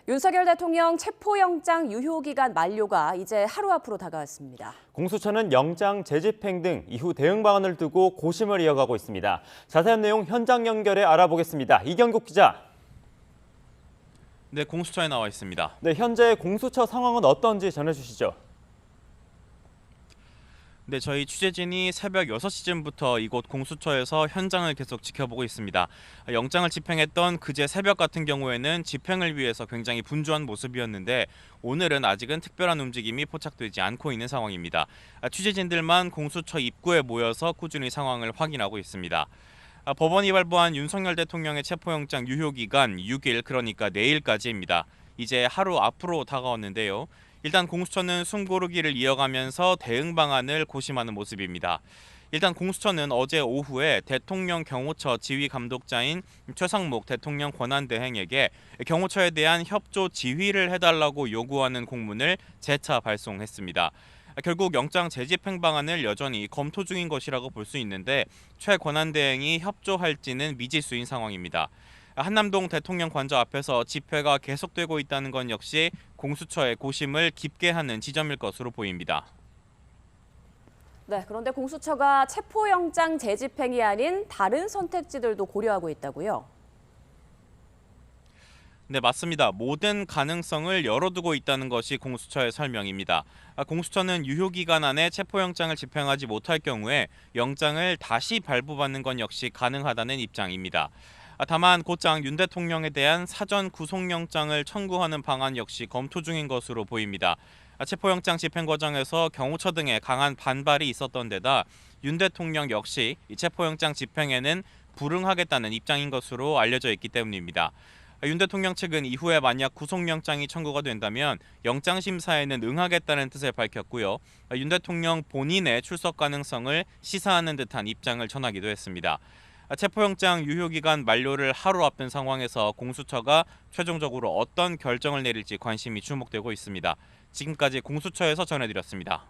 윤석열 대통령 체포영장 유효기간 만료가 이제 하루 앞으로 다가왔습니다. 공수처는 영장 재집행 등 이후 대응 방안을 두고 고심을 이어가고 있습니다. 자세한 내용 현장 연결해 알아보겠습니다. 이경국 기자. 네, 공수처에 나와 있습니다. 네, 현재 공수처 상황은 어떤지 전해주시죠. 네, 저희 취재진이 새벽 6시쯤부터 이곳 공수처에서 현장을 계속 지켜보고 있습니다. 영장을 집행했던 그제 새벽 같은 경우에는 집행을 위해서 굉장히 분주한 모습이었는데 오늘은 아직은 특별한 움직임이 포착되지 않고 있는 상황입니다. 취재진들만 공수처 입구에 모여서 꾸준히 상황을 확인하고 있습니다. 법원이 발부한 윤석열 대통령의 체포영장 유효기간 6일, 그러니까 내일까지입니다. 이제 하루 앞으로 다가왔는데요. 일단 공수처는 숨고르기를 이어가면서 대응 방안을 고심하는 모습입니다. 일단 공수처는 어제 오후에 대통령 경호처 지휘감독자인 최상목 대통령 권한대행에게 경호처에 대한 협조 지휘를 해달라고 요구하는 공문을 재차 발송했습니다. 결국 영장 재집행 방안을 여전히 검토 중인 것이라고 볼 수 있는데 최 권한대행이 협조할지는 미지수인 상황입니다. 한남동 대통령 관저 앞에서 집회가 계속되고 있다는 건 역시 공수처의 고심을 깊게 하는 지점일 것으로 보입니다. 네, 그런데 공수처가 체포영장 재집행이 아닌 다른 선택지들도 고려하고 있다고요? 네, 맞습니다. 모든 가능성을 열어두고 있다는 것이 공수처의 설명입니다. 공수처는 유효기간 안에 체포영장을 집행하지 못할 경우에 영장을 다시 발부받는 건 역시 가능하다는 입장입니다. 다만 곧장 윤 대통령에 대한 사전 구속영장을 청구하는 방안 역시 검토 중인 것으로 보입니다. 체포영장 집행 과정에서 경호처 등의 강한 반발이 있었던 데다 윤 대통령 역시 이 체포영장 집행에는 불응하겠다는 입장인 것으로 알려져 있기 때문입니다. 윤 대통령 측은 이후에 만약 구속영장이 청구가 된다면 영장심사에는 응하겠다는 뜻을 밝혔고요. 윤 대통령 본인의 출석 가능성을 시사하는 듯한 입장을 전하기도 했습니다. 체포영장 유효기간 만료를 하루 앞둔 상황에서 공수처가 최종적으로 어떤 결정을 내릴지 관심이 주목되고 있습니다. 지금까지 공수처에서 전해드렸습니다.